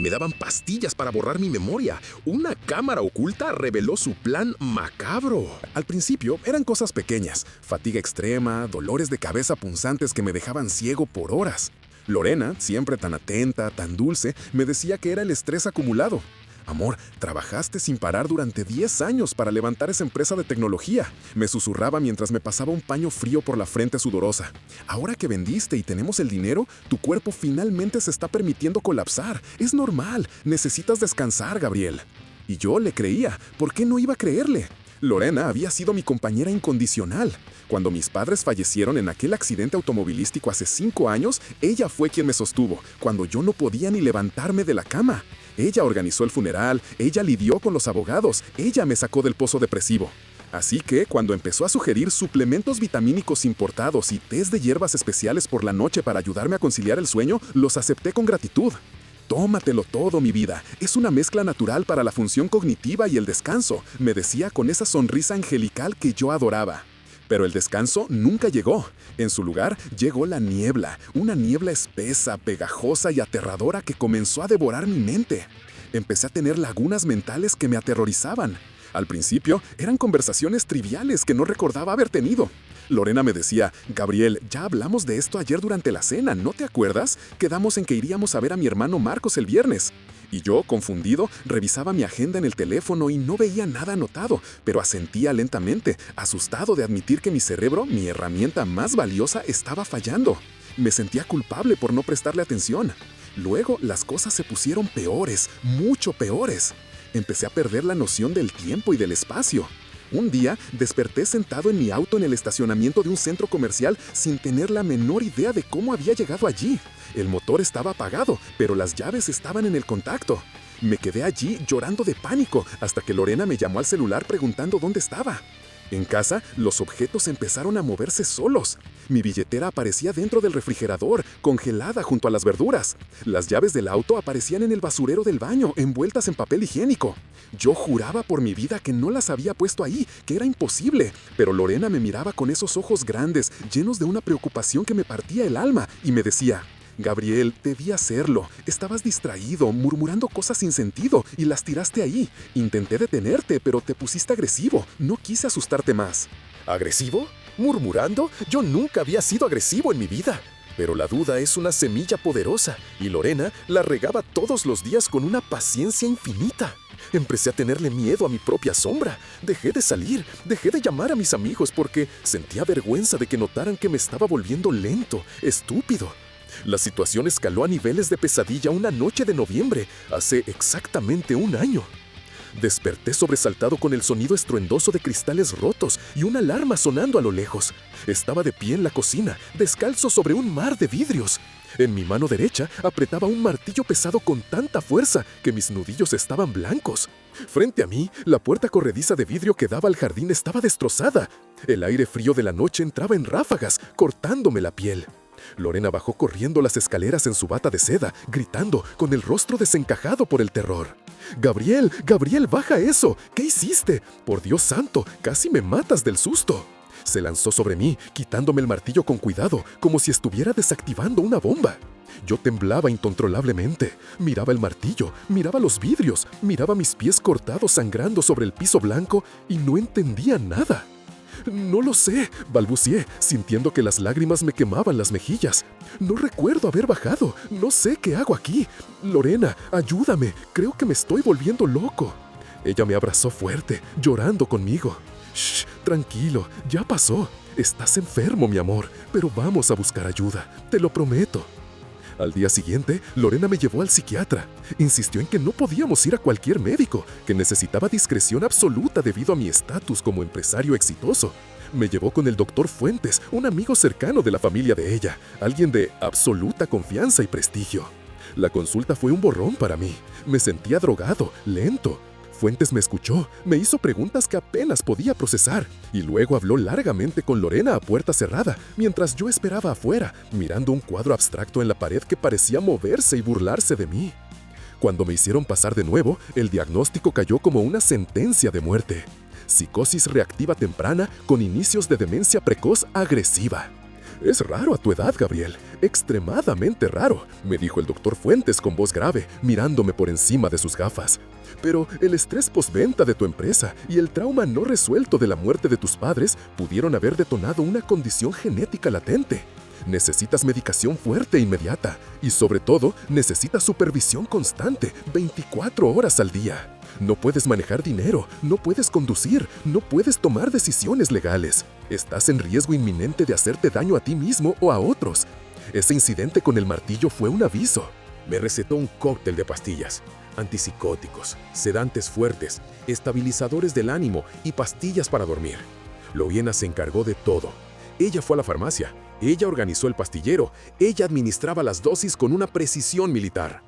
me daban pastillas para borrar mi memoria. Una cámara oculta reveló su plan macabro. Al principio eran cosas pequeñas, fatiga extrema, dolores de cabeza punzantes que me dejaban ciego por horas. Lorena, siempre tan atenta, tan dulce, me decía que era el estrés acumulado. Amor, trabajaste sin parar durante 10 años para levantar esa empresa de tecnología. Me susurraba mientras me pasaba un paño frío por la frente sudorosa. Ahora que vendiste y tenemos el dinero, tu cuerpo finalmente se está permitiendo colapsar. Es normal, necesitas descansar, Gabriel. Y yo le creía, ¿por qué no iba a creerle? Lorena había sido mi compañera incondicional. Cuando mis padres fallecieron en aquel accidente automovilístico hace 5 años, ella fue quien me sostuvo, cuando yo no podía ni levantarme de la cama. Ella organizó el funeral, ella lidió con los abogados, ella me sacó del pozo depresivo. Así que, cuando empezó a sugerir suplementos vitamínicos importados y tés de hierbas especiales por la noche para ayudarme a conciliar el sueño, los acepté con gratitud. Tómatelo todo, mi vida. Es una mezcla natural para la función cognitiva y el descanso, me decía con esa sonrisa angelical que yo adoraba. Pero el descanso nunca llegó. En su lugar llegó la niebla, una niebla espesa, pegajosa y aterradora que comenzó a devorar mi mente. Empecé a tener lagunas mentales que me aterrorizaban. Al principio eran conversaciones triviales que no recordaba haber tenido. Lorena me decía, Gabriel, ya hablamos de esto ayer durante la cena, ¿no te acuerdas? Quedamos en que iríamos a ver a mi hermano Marcos el viernes. Y yo, confundido, revisaba mi agenda en el teléfono y no veía nada anotado, pero asentía lentamente, asustado de admitir que mi cerebro, mi herramienta más valiosa, estaba fallando. Me sentía culpable por no prestarle atención. Luego, las cosas se pusieron peores, mucho peores. Empecé a perder la noción del tiempo y del espacio. Un día, desperté sentado en mi auto en el estacionamiento de un centro comercial sin tener la menor idea de cómo había llegado allí. El motor estaba apagado, pero las llaves estaban en el contacto. Me quedé allí llorando de pánico hasta que Lorena me llamó al celular preguntando dónde estaba. En casa, los objetos empezaron a moverse solos. Mi billetera aparecía dentro del refrigerador, congelada junto a las verduras. Las llaves del auto aparecían en el basurero del baño, envueltas en papel higiénico. Yo juraba por mi vida que no las había puesto ahí, que era imposible. Pero Lorena me miraba con esos ojos grandes, llenos de una preocupación que me partía el alma, y me decía, Gabriel, debí hacerlo. Estabas distraído, murmurando cosas sin sentido, y las tiraste ahí. Intenté detenerte, pero te pusiste agresivo. No quise asustarte más. ¿Agresivo? ¿Murmurando? Yo nunca había sido agresivo en mi vida. Pero la duda es una semilla poderosa, y Lorena la regaba todos los días con una paciencia infinita. Empecé a tenerle miedo a mi propia sombra. Dejé de salir, dejé de llamar a mis amigos porque sentía vergüenza de que notaran que me estaba volviendo lento, estúpido. La situación escaló a niveles de pesadilla una noche de noviembre, hace exactamente 1 año. Desperté sobresaltado con el sonido estruendoso de cristales rotos y una alarma sonando a lo lejos. Estaba de pie en la cocina, descalzo sobre un mar de vidrios. En mi mano derecha apretaba un martillo pesado con tanta fuerza que mis nudillos estaban blancos. Frente a mí, la puerta corrediza de vidrio que daba al jardín estaba destrozada. El aire frío de la noche entraba en ráfagas, cortándome la piel. Lorena bajó corriendo las escaleras en su bata de seda, gritando, con el rostro desencajado por el terror. «Gabriel, Gabriel, baja eso. ¿Qué hiciste? Por Dios santo, casi me matas del susto». Se lanzó sobre mí, quitándome el martillo con cuidado, como si estuviera desactivando una bomba. Yo temblaba incontrolablemente. Miraba el martillo, miraba los vidrios, miraba mis pies cortados sangrando sobre el piso blanco y no entendía nada. «No lo sé», balbucié, sintiendo que las lágrimas me quemaban las mejillas. «No recuerdo haber bajado. No sé qué hago aquí. Lorena, ayúdame. Creo que me estoy volviendo loco». Ella me abrazó fuerte, llorando conmigo. «Shh, tranquilo, ya pasó. Estás enfermo, mi amor, pero vamos a buscar ayuda. Te lo prometo». Al día siguiente, Lorena me llevó al psiquiatra. Insistió en que no podíamos ir a cualquier médico, que necesitaba discreción absoluta debido a mi estatus como empresario exitoso. Me llevó con el doctor Fuentes, un amigo cercano de la familia de ella, alguien de absoluta confianza y prestigio. La consulta fue un borrón para mí. Me sentía drogado, lento. Fuentes me escuchó, me hizo preguntas que apenas podía procesar y luego habló largamente con Lorena a puerta cerrada, mientras yo esperaba afuera, mirando un cuadro abstracto en la pared que parecía moverse y burlarse de mí. Cuando me hicieron pasar de nuevo, el diagnóstico cayó como una sentencia de muerte. Psicosis reactiva temprana con inicios de demencia precoz agresiva. Es raro a tu edad, Gabriel. Extremadamente raro, me dijo el doctor Fuentes con voz grave, mirándome por encima de sus gafas. Pero el estrés postventa de tu empresa y el trauma no resuelto de la muerte de tus padres pudieron haber detonado una condición genética latente. Necesitas medicación fuerte e inmediata y, sobre todo, necesitas supervisión constante, 24 horas al día. No puedes manejar dinero, no puedes conducir, no puedes tomar decisiones legales. Estás en riesgo inminente de hacerte daño a ti mismo o a otros. Ese incidente con el martillo fue un aviso. Me recetó un cóctel de pastillas, antipsicóticos, sedantes fuertes, estabilizadores del ánimo y pastillas para dormir. Lorena se encargó de todo. Ella fue a la farmacia, ella organizó el pastillero, ella administraba las dosis con una precisión militar.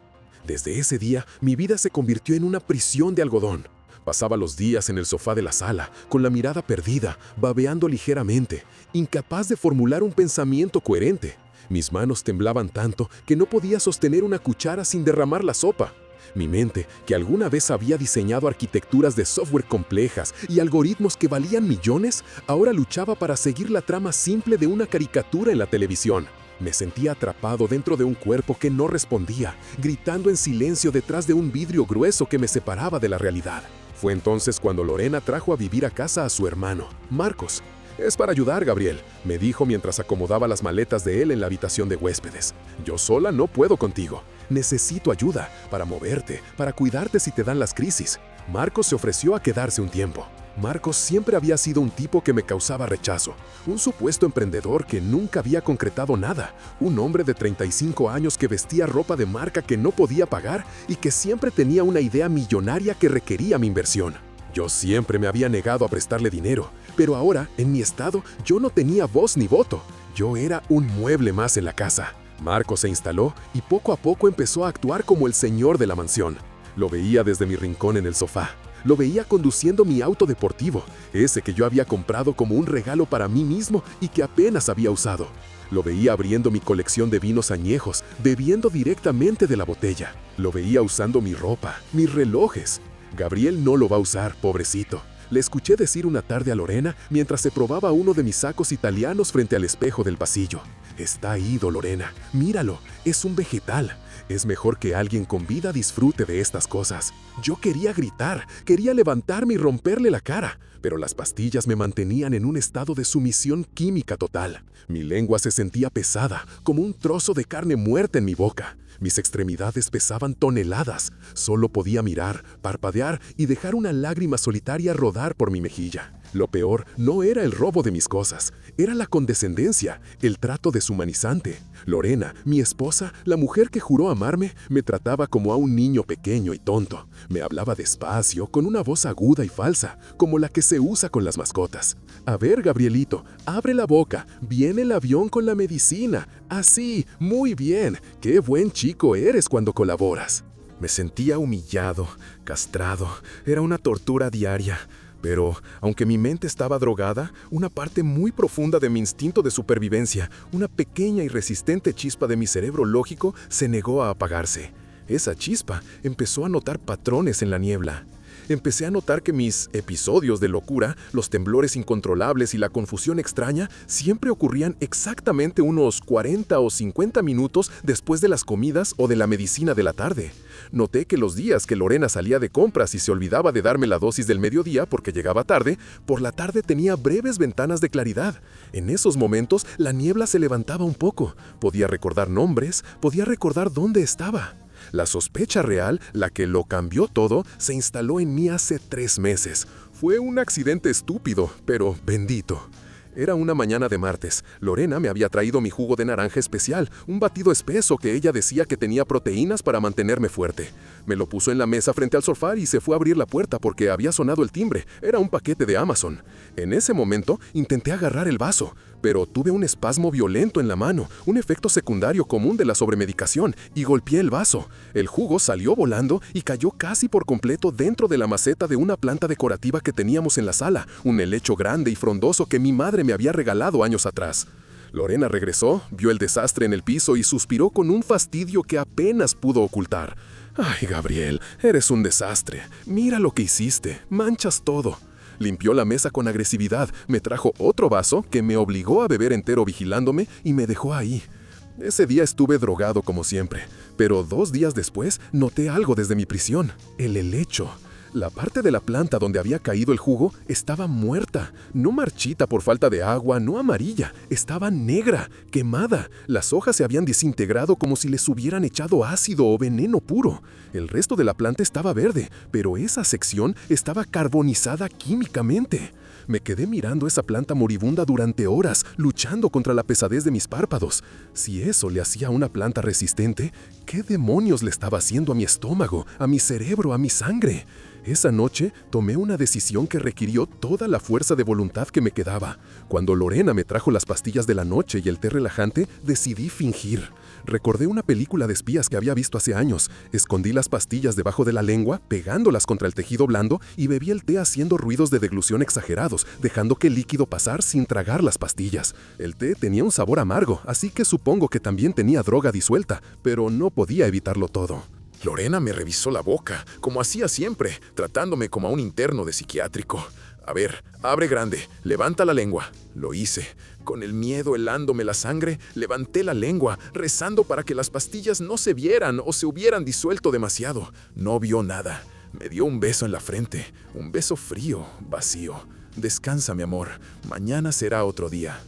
Desde ese día, mi vida se convirtió en una prisión de algodón. Pasaba los días en el sofá de la sala, con la mirada perdida, babeando ligeramente, incapaz de formular un pensamiento coherente. Mis manos temblaban tanto que no podía sostener una cuchara sin derramar la sopa. Mi mente, que alguna vez había diseñado arquitecturas de software complejas y algoritmos que valían millones, ahora luchaba para seguir la trama simple de una caricatura en la televisión. Me sentía atrapado dentro de un cuerpo que no respondía, gritando en silencio detrás de un vidrio grueso que me separaba de la realidad. Fue entonces cuando Lorena trajo a vivir a casa a su hermano, Marcos. «Es para ayudar, Gabriel», me dijo mientras acomodaba las maletas de él en la habitación de huéspedes. «Yo sola no puedo contigo. Necesito ayuda para moverte, para cuidarte si te dan las crisis». Marcos se ofreció a quedarse un tiempo. Marcos siempre había sido un tipo que me causaba rechazo, un supuesto emprendedor que nunca había concretado nada, un hombre de 35 años que vestía ropa de marca que no podía pagar y que siempre tenía una idea millonaria que requería mi inversión. Yo siempre me había negado a prestarle dinero, pero ahora, en mi estado, yo no tenía voz ni voto. Yo era un mueble más en la casa. Marcos se instaló y poco a poco empezó a actuar como el señor de la mansión. Lo veía desde mi rincón en el sofá. Lo veía conduciendo mi auto deportivo, ese que yo había comprado como un regalo para mí mismo y que apenas había usado. Lo veía abriendo mi colección de vinos añejos, bebiendo directamente de la botella. Lo veía usando mi ropa, mis relojes. Gabriel no lo va a usar, pobrecito. Le escuché decir una tarde a Lorena mientras se probaba uno de mis sacos italianos frente al espejo del pasillo. Está ido, Lorena. Míralo, es un vegetal. Es mejor que alguien con vida disfrute de estas cosas. Yo quería gritar, quería levantarme y romperle la cara, pero las pastillas me mantenían en un estado de sumisión química total. Mi lengua se sentía pesada, como un trozo de carne muerta en mi boca. Mis extremidades pesaban toneladas. Solo podía mirar, parpadear y dejar una lágrima solitaria rodar por mi mejilla. Lo peor no era el robo de mis cosas, era la condescendencia, el trato deshumanizante. Lorena, mi esposa, la mujer que juró amarme, me trataba como a un niño pequeño y tonto. Me hablaba despacio, con una voz aguda y falsa, como la que se usa con las mascotas. A ver, Gabrielito, abre la boca, viene el avión con la medicina. Así, muy bien, qué buen chico eres cuando colaboras. Me sentía humillado, castrado, era una tortura diaria. Pero, aunque mi mente estaba drogada, una parte muy profunda de mi instinto de supervivencia, una pequeña y resistente chispa de mi cerebro lógico, se negó a apagarse. Esa chispa empezó a notar patrones en la niebla. Empecé a notar que mis episodios de locura, los temblores incontrolables y la confusión extraña siempre ocurrían exactamente unos 40 o 50 minutos después de las comidas o de la medicina de la tarde. Noté que los días que Lorena salía de compras y se olvidaba de darme la dosis del mediodía porque llegaba tarde, por la tarde tenía breves ventanas de claridad. En esos momentos la niebla se levantaba un poco. Podía recordar nombres, podía recordar dónde estaba. La sospecha real, la que lo cambió todo, se instaló en mí hace 3 meses. Fue un accidente estúpido, pero bendito. Era una mañana de martes. Lorena me había traído mi jugo de naranja especial, un batido espeso que ella decía que tenía proteínas para mantenerme fuerte. Me lo puso en la mesa frente al sofá y se fue a abrir la puerta porque había sonado el timbre. Era un paquete de Amazon. En ese momento intenté agarrar el vaso, pero tuve un espasmo violento en la mano, un efecto secundario común de la sobremedicación, y golpeé el vaso. El jugo salió volando y cayó casi por completo dentro de la maceta de una planta decorativa que teníamos en la sala, un helecho grande y frondoso que mi madre me había regalado años atrás. Lorena regresó, vio el desastre en el piso y suspiró con un fastidio que apenas pudo ocultar. «Ay, Gabriel, eres un desastre. Mira lo que hiciste. Manchas todo». Limpió la mesa con agresividad, me trajo otro vaso que me obligó a beber entero vigilándome y me dejó ahí. Ese día estuve drogado como siempre, pero 2 días después noté algo desde mi prisión, el helecho. La parte de la planta donde había caído el jugo estaba muerta, no marchita por falta de agua, no amarilla, estaba negra, quemada. Las hojas se habían desintegrado como si les hubieran echado ácido o veneno puro. El resto de la planta estaba verde, pero esa sección estaba carbonizada químicamente. Me quedé mirando esa planta moribunda durante horas, luchando contra la pesadez de mis párpados. Si eso le hacía a una planta resistente, ¿qué demonios le estaba haciendo a mi estómago, a mi cerebro, a mi sangre? Esa noche tomé una decisión que requirió toda la fuerza de voluntad que me quedaba. Cuando Lorena me trajo las pastillas de la noche y el té relajante, decidí fingir. Recordé una película de espías que había visto hace años. Escondí las pastillas debajo de la lengua, pegándolas contra el tejido blando, y bebí el té haciendo ruidos de deglución exagerados, dejando que el líquido pasar sin tragar las pastillas. El té tenía un sabor amargo, así que supongo que también tenía droga disuelta, pero no podía evitarlo todo. Lorena me revisó la boca, como hacía siempre, tratándome como a un interno de psiquiátrico. A ver, abre grande, levanta la lengua. Lo hice. Con el miedo helándome la sangre, levanté la lengua, rezando para que las pastillas no se vieran o se hubieran disuelto demasiado. No vio nada. Me dio un beso en la frente, un beso frío, vacío. Descansa, mi amor, mañana será otro día.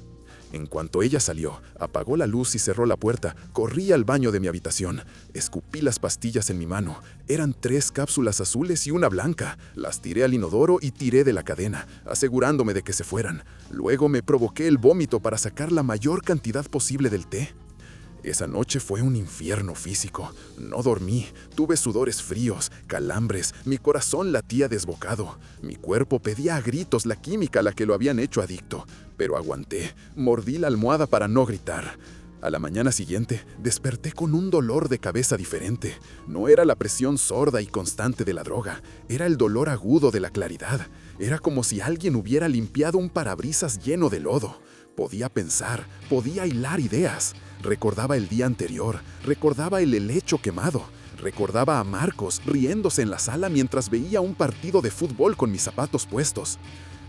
En cuanto ella salió, apagó la luz y cerró la puerta, corrí al baño de mi habitación. Escupí las pastillas en mi mano. Eran 3 cápsulas azules y una blanca. Las tiré al inodoro y tiré de la cadena, asegurándome de que se fueran. Luego me provoqué el vómito para sacar la mayor cantidad posible del té. Esa noche fue un infierno físico. No dormí, tuve sudores fríos, calambres, mi corazón latía desbocado. Mi cuerpo pedía a gritos la química a la que lo habían hecho adicto. Pero aguanté, mordí la almohada para no gritar. A la mañana siguiente, desperté con un dolor de cabeza diferente. No era la presión sorda y constante de la droga, era el dolor agudo de la claridad. Era como si alguien hubiera limpiado un parabrisas lleno de lodo. Podía pensar, podía hilar ideas. Recordaba el día anterior, recordaba el helecho quemado, recordaba a Marcos riéndose en la sala mientras veía un partido de fútbol con mis zapatos puestos.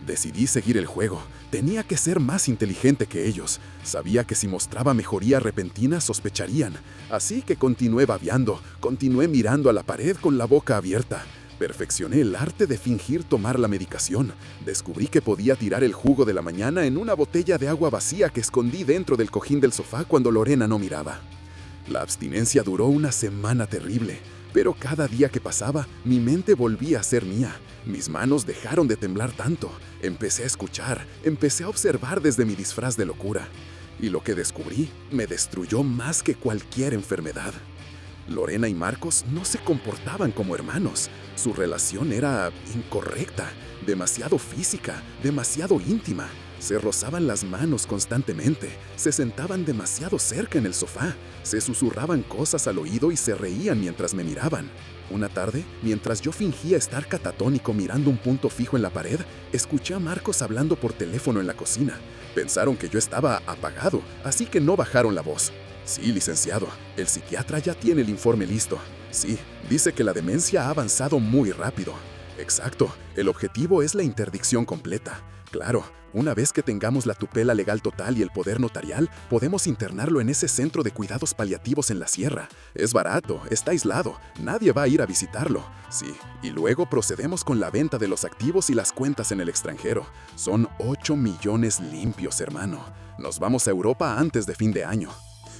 Decidí seguir el juego. Tenía que ser más inteligente que ellos. Sabía que si mostraba mejoría repentina sospecharían. Así que continué babeando, continué mirando a la pared con la boca abierta. Perfeccioné el arte de fingir tomar la medicación. Descubrí que podía tirar el jugo de la mañana en una botella de agua vacía que escondí dentro del cojín del sofá cuando Lorena no miraba. La abstinencia duró una semana terrible, pero cada día que pasaba, mi mente volvía a ser mía. Mis manos dejaron de temblar tanto. Empecé a escuchar, empecé a observar desde mi disfraz de locura. Y lo que descubrí me destruyó más que cualquier enfermedad. Lorena y Marcos no se comportaban como hermanos. Su relación era incorrecta, demasiado física, demasiado íntima. Se rozaban las manos constantemente, se sentaban demasiado cerca en el sofá, se susurraban cosas al oído y se reían mientras me miraban. Una tarde, mientras yo fingía estar catatónico mirando un punto fijo en la pared, escuché a Marcos hablando por teléfono en la cocina. Pensaron que yo estaba apagado, así que no bajaron la voz. Sí, licenciado, el psiquiatra ya tiene el informe listo. Sí, dice que la demencia ha avanzado muy rápido. Exacto, el objetivo es la interdicción completa. Claro, una vez que tengamos la tutela legal total y el poder notarial, podemos internarlo en ese centro de cuidados paliativos en la sierra. Es barato, está aislado, nadie va a ir a visitarlo. Sí, y luego procedemos con la venta de los activos y las cuentas en el extranjero. Son 8 millones limpios, hermano. Nos vamos a Europa antes de fin de año.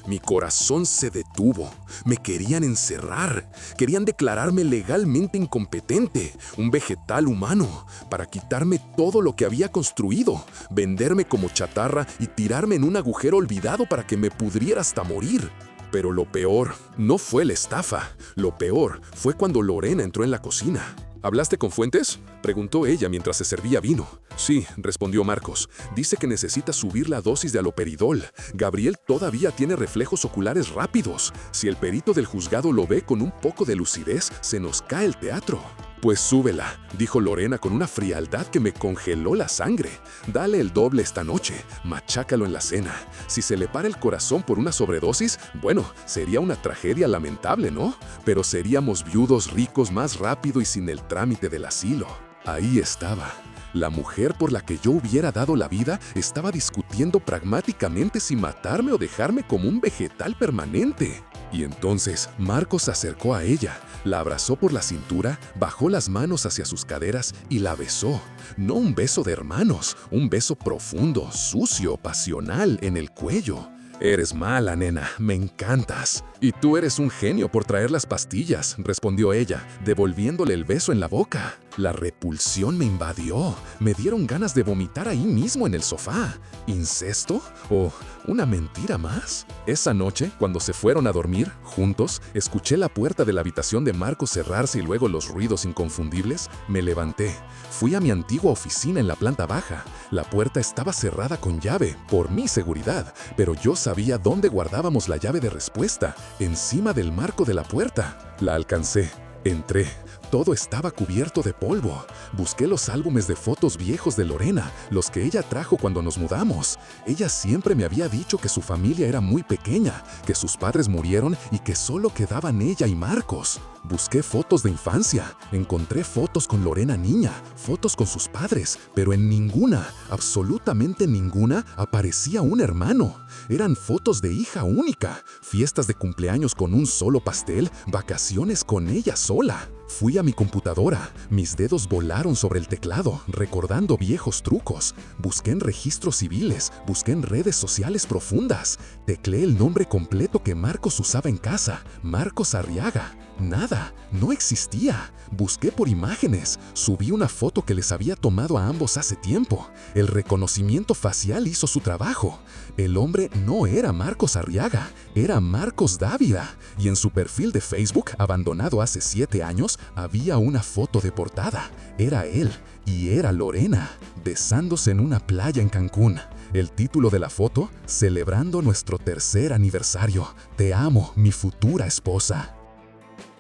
Mi corazón se detuvo. Me querían encerrar. Querían declararme legalmente incompetente, un vegetal humano, para quitarme todo lo que había construido, venderme como chatarra y tirarme en un agujero olvidado para que me pudriera hasta morir. Pero lo peor no fue la estafa. Lo peor fue cuando Lorena entró en la cocina. ¿Hablaste con Fuentes?, preguntó ella mientras se servía vino. Sí, respondió Marcos. Dice que necesita subir la dosis de aloperidol. Gabriel todavía tiene reflejos oculares rápidos. Si el perito del juzgado lo ve con un poco de lucidez, se nos cae el teatro. Pues súbela, dijo Lorena con una frialdad que me congeló la sangre. Dale el doble esta noche, machácalo en la cena. Si se le para el corazón por una sobredosis, bueno, sería una tragedia lamentable, ¿no? Pero seríamos viudos ricos más rápido y sin el trámite del asilo. Ahí estaba. La mujer por la que yo hubiera dado la vida estaba discutiendo pragmáticamente si matarme o dejarme como un vegetal permanente. Y entonces Marcos se acercó a ella, la abrazó por la cintura, bajó las manos hacia sus caderas y la besó. No un beso de hermanos, un beso profundo, sucio, pasional en el cuello. «Eres mala, nena, me encantas. Y tú eres un genio por traer las pastillas», respondió ella, devolviéndole el beso en la boca. La repulsión me invadió. Me dieron ganas de vomitar ahí mismo en el sofá. ¿Incesto? ¿O una mentira más? Esa noche, cuando se fueron a dormir, juntos, escuché la puerta de la habitación de Marcos cerrarse y luego los ruidos inconfundibles. Me levanté. Fui a mi antigua oficina en la planta baja. La puerta estaba cerrada con llave, por mi seguridad, pero yo sabía dónde guardábamos la llave de respuesta, encima del marco de la puerta. La alcancé. Entré. Todo estaba cubierto de polvo. Busqué los álbumes de fotos viejos de Lorena, los que ella trajo cuando nos mudamos. Ella siempre me había dicho que su familia era muy pequeña, que sus padres murieron y que solo quedaban ella y Marcos. Busqué fotos de infancia. Encontré fotos con Lorena niña, fotos con sus padres, pero en ninguna, absolutamente ninguna, aparecía un hermano. Eran fotos de hija única, fiestas de cumpleaños con un solo pastel, vacaciones con ella sola. Fui a mi computadora. Mis dedos volaron sobre el teclado, recordando viejos trucos. Busqué en registros civiles, busqué en redes sociales profundas. Tecleé el nombre completo que Marcos usaba en casa, Marcos Arriaga. Nada, no existía. Busqué por imágenes. Subí una foto que les había tomado a ambos hace tiempo. El reconocimiento facial hizo su trabajo. El hombre no era Marcos Arriaga, era Marcos Dávila. Y en su perfil de Facebook, abandonado hace 7 años, había una foto de portada. Era él y era Lorena, besándose en una playa en Cancún. El título de la foto, celebrando nuestro 3er aniversario. Te amo, mi futura esposa.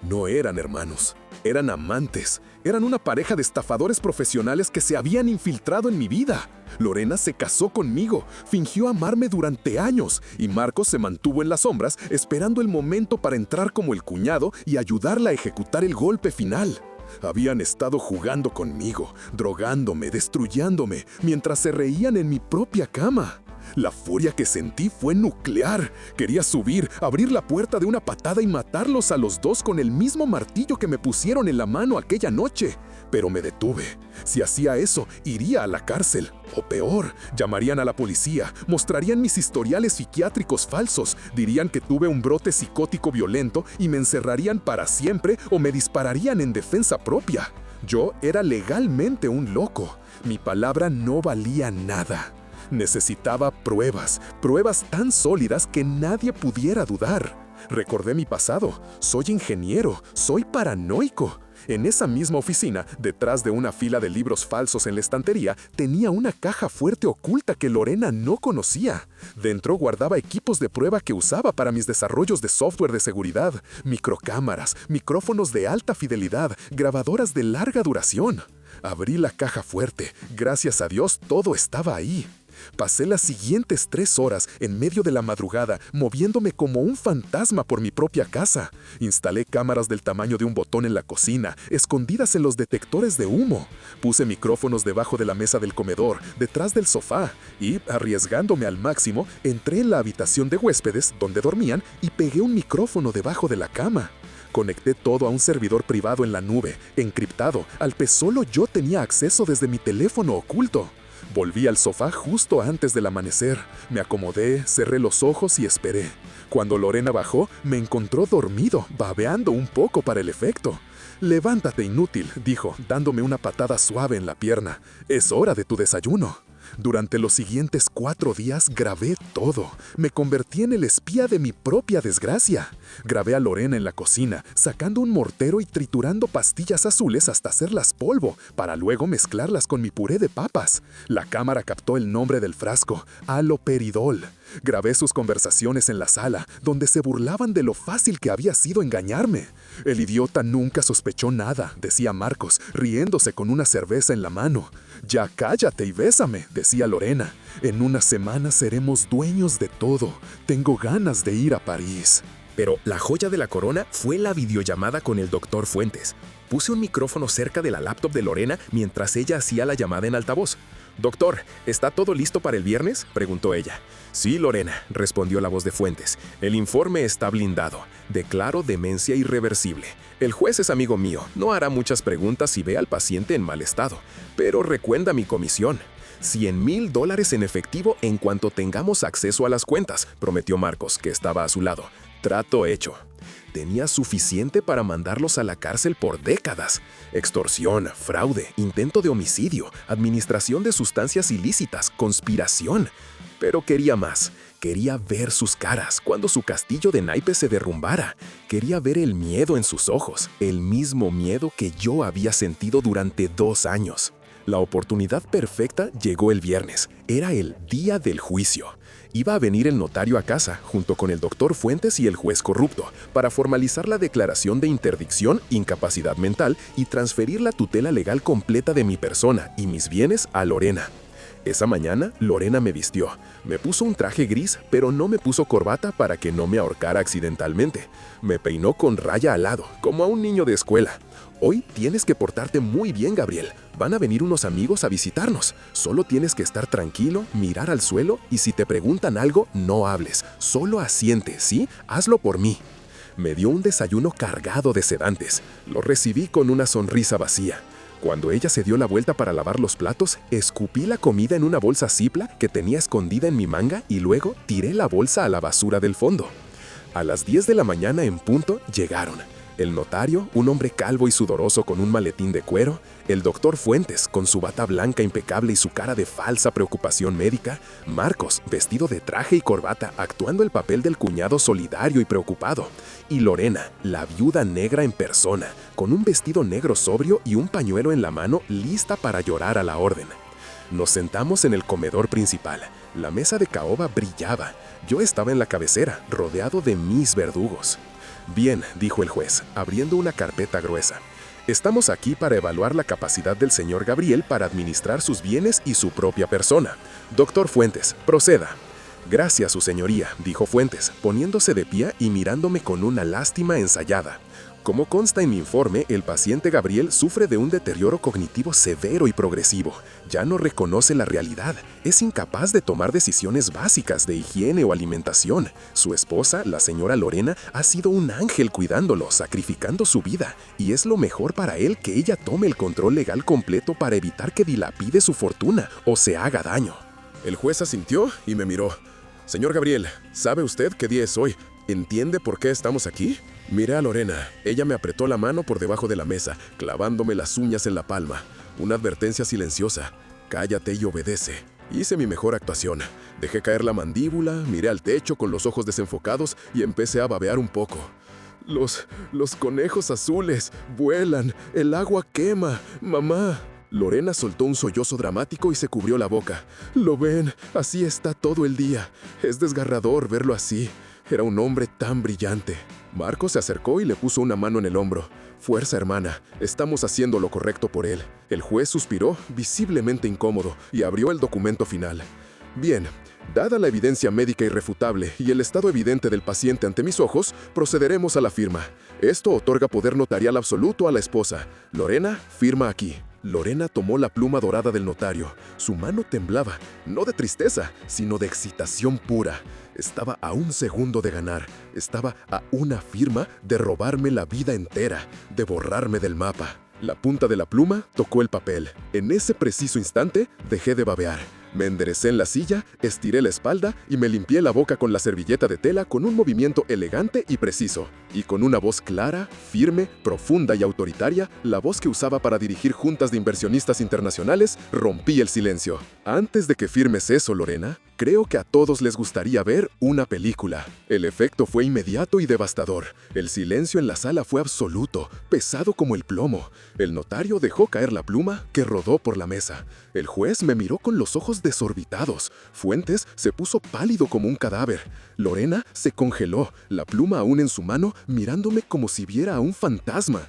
No eran hermanos, eran amantes. Eran una pareja de estafadores profesionales que se habían infiltrado en mi vida. Lorena se casó conmigo, fingió amarme durante años y Marcos se mantuvo en las sombras esperando el momento para entrar como el cuñado y ayudarla a ejecutar el golpe final. Habían estado jugando conmigo, drogándome, destruyéndome, mientras se reían en mi propia cama. La furia que sentí fue nuclear. Quería subir, abrir la puerta de una patada y matarlos a los dos con el mismo martillo que me pusieron en la mano aquella noche. Pero me detuve. Si hacía eso, iría a la cárcel. O peor, llamarían a la policía, mostrarían mis historiales psiquiátricos falsos, dirían que tuve un brote psicótico violento y me encerrarían para siempre o me dispararían en defensa propia. Yo era legalmente un loco. Mi palabra no valía nada. Necesitaba pruebas tan sólidas que nadie pudiera dudar. Recordé mi pasado. Soy ingeniero, soy paranoico. En esa misma oficina, detrás de una fila de libros falsos en la estantería, tenía una caja fuerte oculta que Lorena no conocía. Dentro guardaba equipos de prueba que usaba para mis desarrollos de software de seguridad, microcámaras, micrófonos de alta fidelidad, grabadoras de larga duración. Abrí la caja fuerte. Gracias a Dios, todo estaba ahí. Pasé las siguientes 3 horas en medio de la madrugada moviéndome como un fantasma por mi propia casa. Instalé cámaras del tamaño de un botón en la cocina, escondidas en los detectores de humo. Puse micrófonos debajo de la mesa del comedor, detrás del sofá, y, arriesgándome al máximo, entré en la habitación de huéspedes donde dormían y pegué un micrófono debajo de la cama. Conecté todo a un servidor privado en la nube, encriptado, al que solo yo tenía acceso desde mi teléfono oculto. Volví al sofá justo antes del amanecer. Me acomodé, cerré los ojos y esperé. Cuando Lorena bajó, me encontró dormido, babeando un poco para el efecto. «Levántate, inútil», dijo, dándome una patada suave en la pierna. «Es hora de tu desayuno». Durante los siguientes 4 días grabé todo. Me convertí en el espía de mi propia desgracia. Grabé a Lorena en la cocina, sacando un mortero y triturando pastillas azules hasta hacerlas polvo, para luego mezclarlas con mi puré de papas. La cámara captó el nombre del frasco, haloperidol. Grabé sus conversaciones en la sala, donde se burlaban de lo fácil que había sido engañarme. «El idiota nunca sospechó nada», decía Marcos, riéndose con una cerveza en la mano. «Ya cállate y bésame», decía Lorena. «En una semana seremos dueños de todo. Tengo ganas de ir a París». Pero la joya de la corona fue la videollamada con el Dr. Fuentes. Puse un micrófono cerca de la laptop de Lorena mientras ella hacía la llamada en altavoz. «Doctor, ¿está todo listo para el viernes?», preguntó ella. «Sí, Lorena», respondió la voz de Fuentes. «El informe está blindado. Declaro demencia irreversible. El juez es amigo mío, no hará muchas preguntas si ve al paciente en mal estado. Pero recuerda mi comisión. $100,000 en efectivo en cuanto tengamos acceso a las cuentas», prometió Marcos, que estaba a su lado. Trato hecho. Tenía suficiente para mandarlos a la cárcel por décadas. Extorsión, fraude, intento de homicidio, administración de sustancias ilícitas, conspiración. Pero quería más. Quería ver sus caras cuando su castillo de naipes se derrumbara. Quería ver el miedo en sus ojos, el mismo miedo que yo había sentido durante 2 años. La oportunidad perfecta llegó el viernes. Era el día del juicio. Iba a venir el notario a casa, junto con el doctor Fuentes y el juez corrupto, para formalizar la declaración de interdicción, incapacidad mental y transferir la tutela legal completa de mi persona y mis bienes a Lorena. Esa mañana, Lorena me vistió. Me puso un traje gris, pero no me puso corbata para que no me ahorcara accidentalmente. Me peinó con raya al lado, como a un niño de escuela. «Hoy tienes que portarte muy bien, Gabriel. Van a venir unos amigos a visitarnos. Solo tienes que estar tranquilo, mirar al suelo y si te preguntan algo, no hables. Solo asiente, ¿sí? Hazlo por mí». Me dio un desayuno cargado de sedantes. Lo recibí con una sonrisa vacía. Cuando ella se dio la vuelta para lavar los platos, escupí la comida en una bolsa Ziploc que tenía escondida en mi manga y luego tiré la bolsa a la basura del fondo. A las 10 de la mañana en punto llegaron. El notario, un hombre calvo y sudoroso con un maletín de cuero, el doctor Fuentes, con su bata blanca impecable y su cara de falsa preocupación médica, Marcos, vestido de traje y corbata, actuando el papel del cuñado solidario y preocupado, y Lorena, la viuda negra en persona, con un vestido negro sobrio y un pañuelo en la mano, lista para llorar a la orden. Nos sentamos en el comedor principal. La mesa de caoba brillaba. Yo estaba en la cabecera, rodeado de mis verdugos. «Bien», dijo el juez, abriendo una carpeta gruesa. «Estamos aquí para evaluar la capacidad del señor Gabriel para administrar sus bienes y su propia persona. Doctor Fuentes, proceda». «Gracias, su señoría», dijo Fuentes, poniéndose de pie y mirándome con una lástima ensayada. Como consta en mi informe, el paciente Gabriel sufre de un deterioro cognitivo severo y progresivo. Ya no reconoce la realidad. Es incapaz de tomar decisiones básicas de higiene o alimentación. Su esposa, la señora Lorena, ha sido un ángel cuidándolo, sacrificando su vida. Y es lo mejor para él que ella tome el control legal completo para evitar que dilapide su fortuna o se haga daño». El juez asintió y me miró. «Señor Gabriel, ¿sabe usted qué día es hoy? ¿Entiende por qué estamos aquí?». Miré a Lorena. Ella me apretó la mano por debajo de la mesa, clavándome las uñas en la palma. Una advertencia silenciosa. «Cállate y obedece». Hice mi mejor actuación. Dejé caer la mandíbula, miré al techo con los ojos desenfocados y empecé a babear un poco. Los conejos azules vuelan, el agua quema, mamá». Lorena soltó un sollozo dramático y se cubrió la boca. «Lo ven, así está todo el día. Es desgarrador verlo así. Era un hombre tan brillante». Marcos se acercó y le puso una mano en el hombro. «Fuerza, hermana, estamos haciendo lo correcto por él». El juez suspiró, visiblemente incómodo, y abrió el documento final. «Bien, dada la evidencia médica irrefutable y el estado evidente del paciente ante mis ojos, procederemos a la firma. Esto otorga poder notarial absoluto a la esposa. Lorena, firma aquí». Lorena tomó la pluma dorada del notario. Su mano temblaba, no de tristeza, sino de excitación pura. Estaba a un segundo de ganar. Estaba a una firma de robarme la vida entera, de borrarme del mapa. La punta de la pluma tocó el papel. En ese preciso instante, dejé de babear. Me enderecé en la silla, estiré la espalda y me limpié la boca con la servilleta de tela con un movimiento elegante y preciso. Y con una voz clara, firme, profunda y autoritaria, la voz que usaba para dirigir juntas de inversionistas internacionales, rompí el silencio. «Antes de que firmes eso, Lorena, creo que a todos les gustaría ver una película». El efecto fue inmediato y devastador. El silencio en la sala fue absoluto, pesado como el plomo. El notario dejó caer la pluma, que rodó por la mesa. El juez me miró con los ojos desorbitados. Fuentes se puso pálido como un cadáver. Lorena se congeló, la pluma aún en su mano, mirándome como si viera a un fantasma.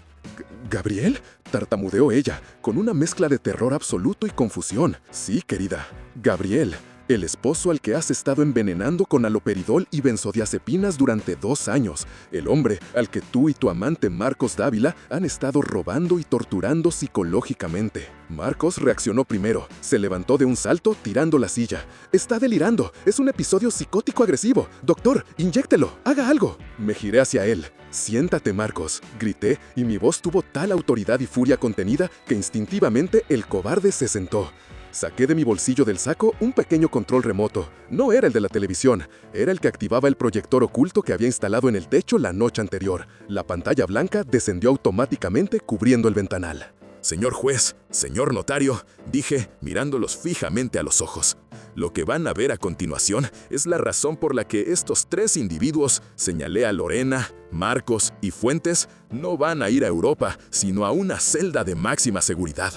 «¿Gabriel?», tartamudeó ella, con una mezcla de terror absoluto y confusión. «Sí, querida, Gabriel». el esposo al que has estado envenenando con haloperidol y benzodiazepinas durante 2 años, el hombre al que tú y tu amante Marcos Dávila han estado robando y torturando psicológicamente. Marcos reaccionó primero, se levantó de un salto tirando la silla. Está delirando, es un episodio psicótico agresivo. Doctor, inyéctelo, haga algo. Me giré hacia él. Siéntate, Marcos, grité, y mi voz tuvo tal autoridad y furia contenida que instintivamente el cobarde se sentó. Saqué de mi bolsillo del saco un pequeño control remoto. No era el de la televisión, era el que activaba el proyector oculto que había instalado en el techo la noche anterior. La pantalla blanca descendió automáticamente cubriendo el ventanal. Señor juez, señor notario, dije, mirándolos fijamente a los ojos. Lo que van a ver a continuación es la razón por la que estos 3 individuos, señalé a Lorena, Marcos y Fuentes, no van a ir a Europa, sino a una celda de máxima seguridad.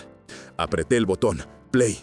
Apreté el botón, play.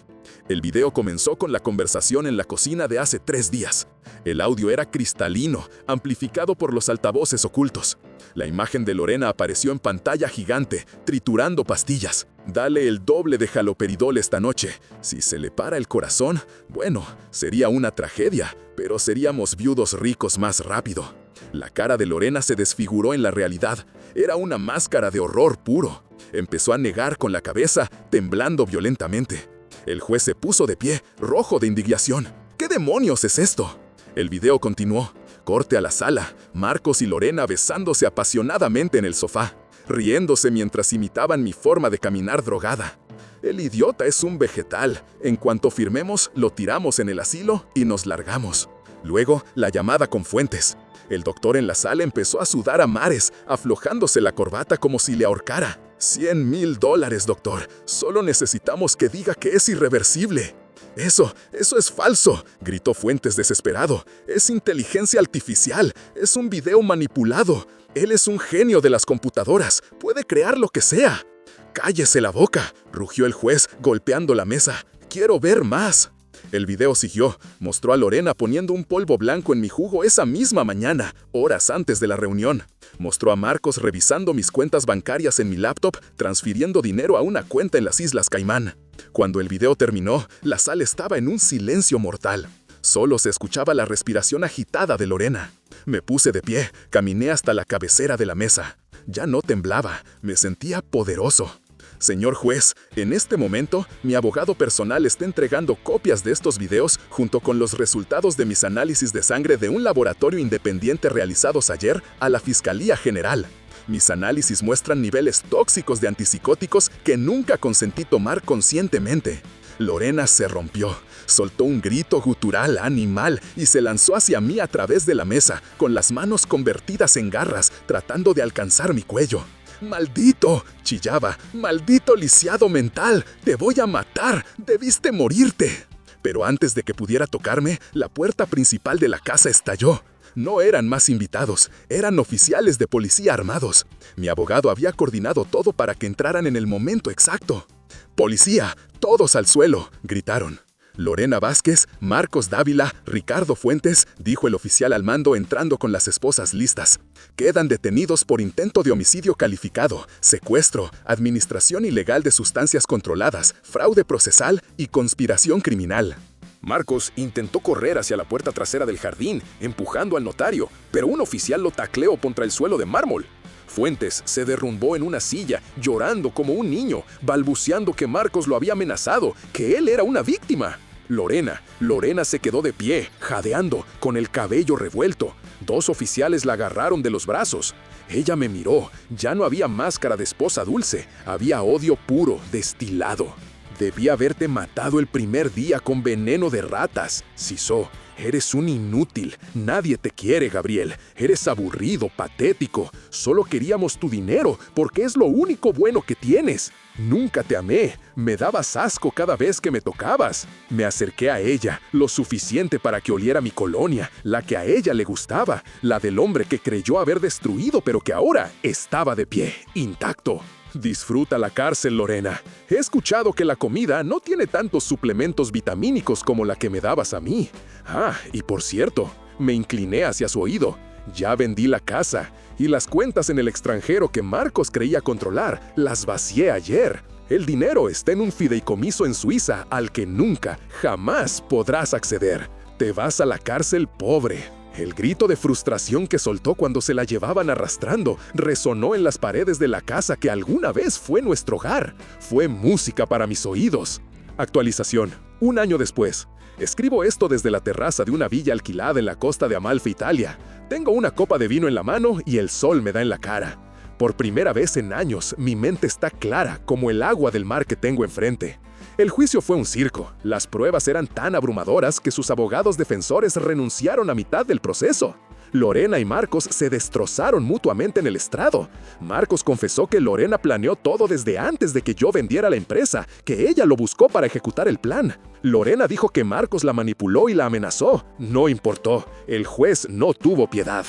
El video comenzó con la conversación en la cocina de hace 3 días. El audio era cristalino, amplificado por los altavoces ocultos. La imagen de Lorena apareció en pantalla gigante, triturando pastillas. Dale el doble de haloperidol esta noche. Si se le para el corazón, bueno, sería una tragedia, pero seríamos viudos ricos más rápido. La cara de Lorena se desfiguró en la realidad. Era una máscara de horror puro. Empezó a negar con la cabeza, temblando violentamente. El juez se puso de pie, rojo de indignación. ¿Qué demonios es esto? El video continuó. Corte a la sala, Marcos y Lorena besándose apasionadamente en el sofá, riéndose mientras imitaban mi forma de caminar drogada. El idiota es un vegetal. En cuanto firmemos, lo tiramos en el asilo y nos largamos. Luego, la llamada con Fuentes. El doctor en la sala empezó a sudar a mares, aflojándose la corbata como si le ahorcara. $100,000, doctor. Solo necesitamos que diga que es irreversible. Eso es falso, gritó Fuentes desesperado. Es inteligencia artificial, es un video manipulado. Él es un genio de las computadoras, puede crear lo que sea. Cállese la boca, rugió el juez, golpeando la mesa. Quiero ver más. El video siguió. Mostró a Lorena poniendo un polvo blanco en mi jugo esa misma mañana, horas antes de la reunión. Mostró a Marcos revisando mis cuentas bancarias en mi laptop, transfiriendo dinero a una cuenta en las Islas Caimán. Cuando el video terminó, la sala estaba en un silencio mortal. Solo se escuchaba la respiración agitada de Lorena. Me puse de pie, caminé hasta la cabecera de la mesa. Ya no temblaba, me sentía poderoso. Señor juez, en este momento, mi abogado personal está entregando copias de estos videos junto con los resultados de mis análisis de sangre de un laboratorio independiente realizados ayer a la Fiscalía General. Mis análisis muestran niveles tóxicos de antipsicóticos que nunca consentí tomar conscientemente. Lorena se rompió, soltó un grito gutural animal y se lanzó hacia mí a través de la mesa, con las manos convertidas en garras, tratando de alcanzar mi cuello. ¡Maldito!, chillaba. ¡Maldito lisiado mental! ¡Te voy a matar! ¡Debiste morirte! Pero antes de que pudiera tocarme, la puerta principal de la casa estalló. No eran más invitados, eran oficiales de policía armados. Mi abogado había coordinado todo para que entraran en el momento exacto. ¡Policía! ¡Todos al suelo!, gritaron. Lorena Vázquez, Marcos Dávila, Ricardo Fuentes, dijo el oficial al mando entrando con las esposas listas. Quedan detenidos por intento de homicidio calificado, secuestro, administración ilegal de sustancias controladas, fraude procesal y conspiración criminal. Marcos intentó correr hacia la puerta trasera del jardín, empujando al notario, pero un oficial lo tacleó contra el suelo de mármol. Fuentes se derrumbó en una silla, llorando como un niño, balbuceando que Marcos lo había amenazado, que él era una víctima. Lorena se quedó de pie, jadeando, con el cabello revuelto. 2 oficiales la agarraron de los brazos. Ella me miró. Ya no había máscara de esposa dulce, había odio puro, destilado. Debí haberte matado el primer día con veneno de ratas, sisó. Eres un inútil. Nadie te quiere, Gabriel. Eres aburrido, patético. Solo queríamos tu dinero, porque es lo único bueno que tienes. Nunca te amé. Me dabas asco cada vez que me tocabas. Me acerqué a ella, lo suficiente para que oliera mi colonia, la que a ella le gustaba, la del hombre que creyó haber destruido, pero que ahora estaba de pie, intacto. Disfruta la cárcel, Lorena. He escuchado que la comida no tiene tantos suplementos vitamínicos como la que me dabas a mí. Y por cierto, me incliné hacia su oído. Ya vendí la casa y las cuentas en el extranjero que Marcos creía controlar, las vacié ayer. El dinero está en un fideicomiso en Suiza al que nunca, jamás podrás acceder. Te vas a la cárcel pobre. El grito de frustración que soltó cuando se la llevaban arrastrando resonó en las paredes de la casa que alguna vez fue nuestro hogar. Fue música para mis oídos. Actualización. 1 año después. Escribo esto desde la terraza de una villa alquilada en la costa de Amalfi, Italia. Tengo una copa de vino en la mano y el sol me da en la cara. Por primera vez en años, mi mente está clara como el agua del mar que tengo enfrente. El juicio fue un circo. Las pruebas eran tan abrumadoras que sus abogados defensores renunciaron a mitad del proceso. Lorena y Marcos se destrozaron mutuamente en el estrado. Marcos confesó que Lorena planeó todo desde antes de que yo vendiera la empresa, que ella lo buscó para ejecutar el plan. Lorena dijo que Marcos la manipuló y la amenazó. No importó. El juez no tuvo piedad.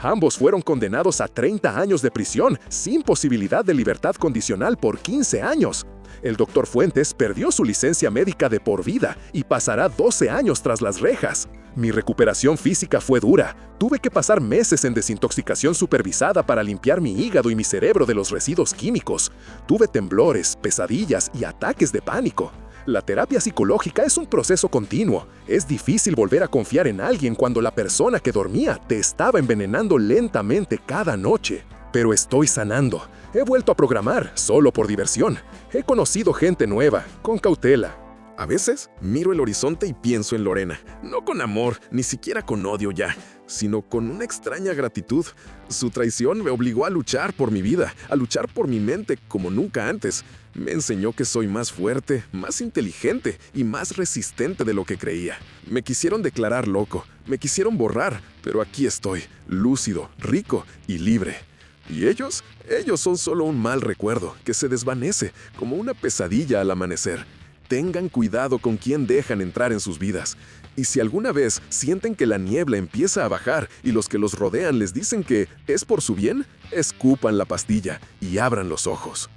Ambos fueron condenados a 30 años de prisión, sin posibilidad de libertad condicional por 15 años. El doctor Fuentes perdió su licencia médica de por vida y pasará 12 años tras las rejas. Mi recuperación física fue dura. Tuve que pasar meses en desintoxicación supervisada para limpiar mi hígado y mi cerebro de los residuos químicos. Tuve temblores, pesadillas y ataques de pánico. La terapia psicológica es un proceso continuo. Es difícil volver a confiar en alguien cuando la persona que dormía te estaba envenenando lentamente cada noche. Pero estoy sanando. He vuelto a programar, solo por diversión. He conocido gente nueva, con cautela. A veces miro el horizonte y pienso en Lorena, no con amor, ni siquiera con odio ya, sino con una extraña gratitud. Su traición me obligó a luchar por mi vida, a luchar por mi mente como nunca antes. Me enseñó que soy más fuerte, más inteligente y más resistente de lo que creía. Me quisieron declarar loco, me quisieron borrar, pero aquí estoy, lúcido, rico y libre. ¿Y ellos? Ellos son solo un mal recuerdo que se desvanece como una pesadilla al amanecer. Tengan cuidado con quién dejan entrar en sus vidas. Y si alguna vez sienten que la niebla empieza a bajar y los que los rodean les dicen que es por su bien, escupan la pastilla y abran los ojos.